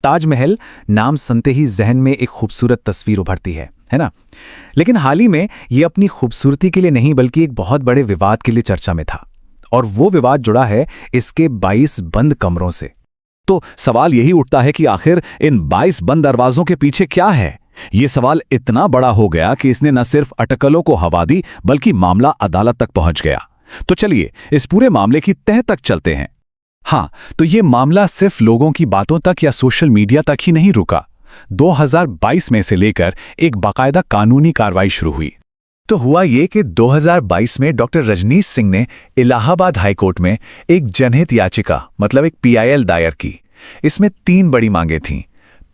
ताजमहल नाम सुनते ही जहन में एक खूबसूरत तस्वीर उभरती है ना। लेकिन हाल ही में ये अपनी खूबसूरती के लिए नहीं बल्कि एक बहुत बड़े विवाद के लिए चर्चा में था, और वो विवाद जुड़ा है इसके 22 बंद कमरों से। तो सवाल यही उठता है कि आखिर इन 22 बंद दरवाजों के पीछे क्या है। ये सवाल इतना बड़ा हो गया कि इसने न सिर्फ अटकलों को हवा दी बल्कि मामला अदालत तक पहुंच गया। तो चलिए इस पूरे मामले की तह तक चलते हैं। हाँ, तो ये मामला सिर्फ लोगों की बातों तक या सोशल मीडिया तक ही नहीं रुका। 2022 में से लेकर एक बाकायदा कानूनी कार्रवाई शुरू हुई। तो हुआ ये कि 2022 में डॉक्टर रजनीश सिंह ने इलाहाबाद हाईकोर्ट में एक जनहित याचिका मतलब एक PIL दायर की। इसमें 3 बड़ी मांगें थीं।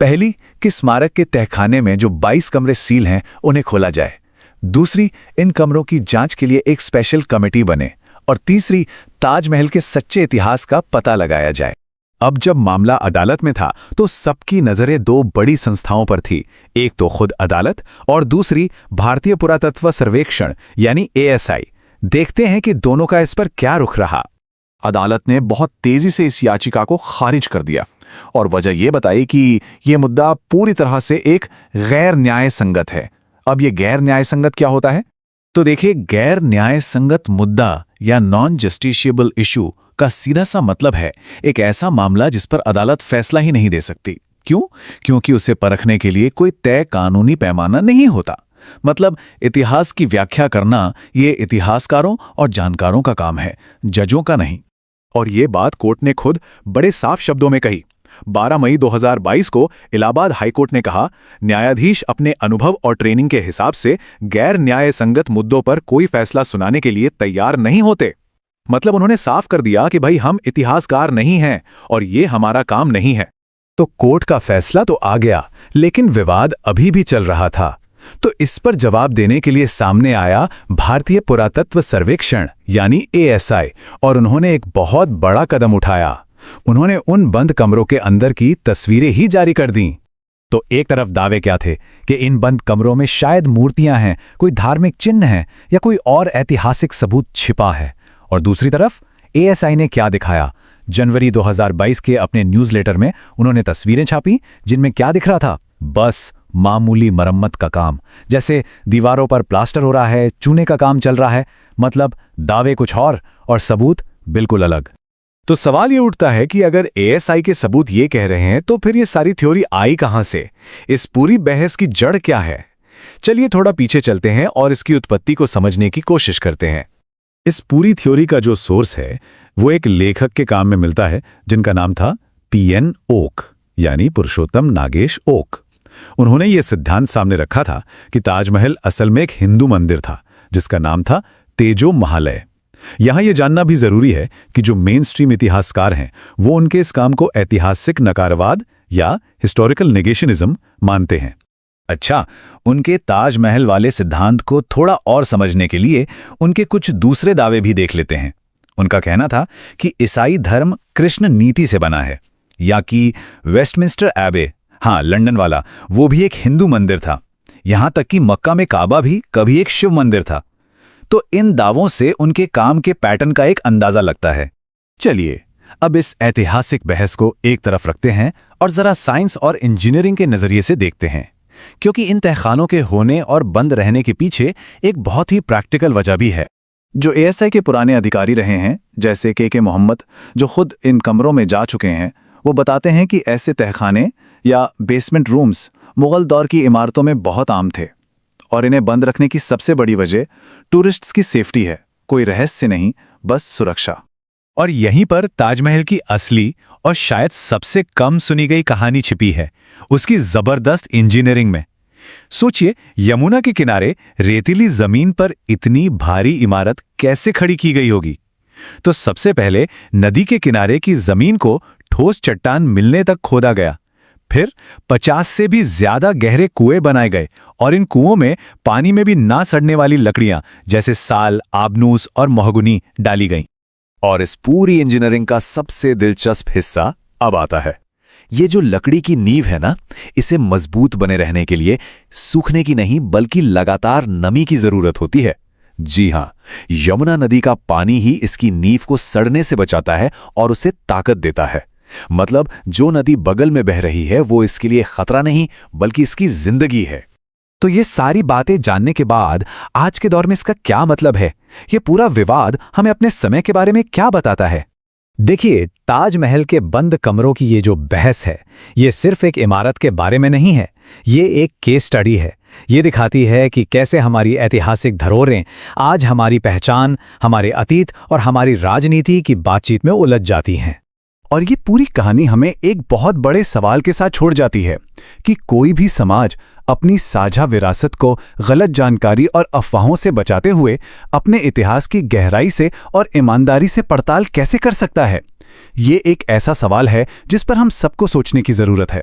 पहली कि स्मारक के तहखाने में जो 22 कमरे सील हैं उन्हें खोला जाए। दूसरी, इन कमरों की जांच के लिए एक स्पेशल कमेटी बने। और तीसरी, ताजमहल के सच्चे इतिहास का पता लगाया जाए। अब जब मामला अदालत में था तो सबकी नजरें 2 बड़ी संस्थाओं पर थी। एक तो खुद अदालत और दूसरी भारतीय पुरातत्व सर्वेक्षण यानी ASI। देखते हैं कि दोनों का इस पर क्या रुख रहा। अदालत ने बहुत तेजी से इस याचिका को खारिज कर दिया और वजह यह बताई कि यह मुद्दा पूरी तरह से एक गैर न्याय संगत है। अब यह गैर न्याय संगत क्या होता है? तो देखिए, गैर न्याय संगत मुद्दा या नॉन जस्टिशिएबल इशू का सीधा सा मतलब है एक ऐसा मामला जिस पर अदालत फैसला ही नहीं दे सकती। क्यों? क्योंकि उसे परखने के लिए कोई तय कानूनी पैमाना नहीं होता। मतलब इतिहास की व्याख्या करना ये इतिहासकारों और जानकारों का काम है, जजों का नहीं। और ये बात कोर्ट ने खुद बड़े साफ शब्दों में कही। 12 मई 2022 को इलाहाबाद हाईकोर्ट ने कहा, न्यायाधीश अपने अनुभव और ट्रेनिंग के हिसाब से गैर न्याय संगत मुद्दों पर कोई फैसला सुनाने के लिए तैयार नहीं होते। मतलब उन्होंने साफ कर दिया कि भाई हम इतिहासकार नहीं हैं और ये हमारा काम नहीं है। तो कोर्ट का फैसला तो आ गया, लेकिन विवाद अभी भी चल रहा था। तो इस पर जवाब देने के लिए सामने आया भारतीय पुरातत्व सर्वेक्षण यानी ASI, और उन्होंने एक बहुत बड़ा कदम उठाया। उन्होंने उन बंद कमरों के अंदर की तस्वीरें ही जारी कर दीं। तो एक तरफ दावे क्या थे कि इन बंद कमरों में शायद मूर्तियां हैं, कोई धार्मिक चिन्ह है या कोई और ऐतिहासिक सबूत छिपा है, और दूसरी तरफ ASI ने क्या दिखाया। जनवरी 2022 के अपने न्यूज़लेटर में उन्होंने तस्वीरें छापी जिनमें क्या दिख रहा था? बस मामूली मरम्मत का काम, जैसे दीवारों पर प्लास्टर हो रहा है, चूने का काम चल रहा है। मतलब दावे कुछ और सबूत बिल्कुल अलग। तो सवाल ये उठता है कि अगर ASI के सबूत ये कह रहे हैं तो फिर ये सारी थ्योरी आई कहां से? इस पूरी बहस की जड़ क्या है? चलिए थोड़ा पीछे चलते हैं और इसकी उत्पत्ति को समझने की कोशिश करते हैं। इस पूरी थ्योरी का जो सोर्स है वो एक लेखक के काम में मिलता है जिनका नाम था PN ओक यानी पुरुषोत्तम नागेश ओक। उन्होंने ये सिद्धांत सामने रखा था कि ताजमहल असल में एक हिंदू मंदिर था जिसका नाम था तेजो महालय। यहां यह जानना भी जरूरी है कि जो मेन स्ट्रीम इतिहासकार हैं वो उनके इस काम को ऐतिहासिक नकारवाद या हिस्टोरिकल नेगेशनिज्म मानते हैं। अच्छा, उनके ताजमहल वाले सिद्धांत को थोड़ा और समझने के लिए उनके कुछ दूसरे दावे भी देख लेते हैं। उनका कहना था कि ईसाई धर्म कृष्ण नीति से बना है, या कि वेस्टमिंस्टर एबे, हाँ लंदन वाला, वो भी एक हिंदू मंदिर था। यहां तक कि मक्का में काबा भी कभी एक शिव मंदिर था। तो इन दावों से उनके काम के पैटर्न का एक अंदाजा लगता है। चलिए अब इस ऐतिहासिक बहस को एक तरफ रखते हैं और जरा साइंस और इंजीनियरिंग के नजरिए से देखते हैं, क्योंकि इन तहखानों के होने और बंद रहने के पीछे एक बहुत ही प्रैक्टिकल वजह भी है। जो ASI के पुराने अधिकारी रहे हैं जैसे के मोहम्मद, जो खुद इन कमरों में जा चुके हैं, वो बताते हैं कि ऐसे तहखाने या बेसमेंट रूम्स मुगल दौर की इमारतों में बहुत आम थे, और इन्हें बंद रखने की सबसे बड़ी वजह टूरिस्ट्स की सेफ्टी है। कोई रहस्य नहीं, बस सुरक्षा। और यहीं पर ताजमहल की असली और शायद सबसे कम सुनी गई कहानी छिपी है, उसकी जबरदस्त इंजीनियरिंग में। सोचिए, यमुना के किनारे रेतीली जमीन पर इतनी भारी इमारत कैसे खड़ी की गई होगी? तो सबसे पहले नदी के किनारे की जमीन को ठोस चट्टान मिलने तक खोदा गया। फिर 50 से भी ज्यादा गहरे कुएं बनाए गए, और इन कुओं में पानी में भी ना सड़ने वाली लकड़ियां जैसे साल, आबनूस और मोहगुनी डाली गईं। और इस पूरी इंजीनियरिंग का सबसे दिलचस्प हिस्सा अब आता है। ये जो लकड़ी की नींव है ना, इसे मजबूत बने रहने के लिए सूखने की नहीं बल्कि लगातार नमी की जरूरत होती है। जी हां, यमुना नदी का पानी ही इसकी नींव को सड़ने से बचाता है और उसे ताकत देता है। मतलब जो नदी बगल में बह रही है वो इसके लिए खतरा नहीं बल्कि इसकी जिंदगी है। तो ये सारी बातें जानने के बाद आज के दौर में इसका क्या मतलब है? ये पूरा विवाद हमें अपने समय के बारे में क्या बताता है? देखिए, ताजमहल के बंद कमरों की ये जो बहस है, ये सिर्फ एक इमारत के बारे में नहीं है, ये एक केस स्टडी है। ये दिखाती है कि कैसे हमारी ऐतिहासिक धरोहरें आज हमारी पहचान, हमारे अतीत और हमारी राजनीति की बातचीत में उलझ जाती हैं। और ये पूरी कहानी हमें एक बहुत बड़े सवाल के साथ छोड़ जाती है कि कोई भी समाज अपनी साझा विरासत को गलत जानकारी और अफवाहों से बचाते हुए अपने इतिहास की गहराई से और ईमानदारी से पड़ताल कैसे कर सकता है। ये एक ऐसा सवाल है जिस पर हम सबको सोचने की जरूरत है।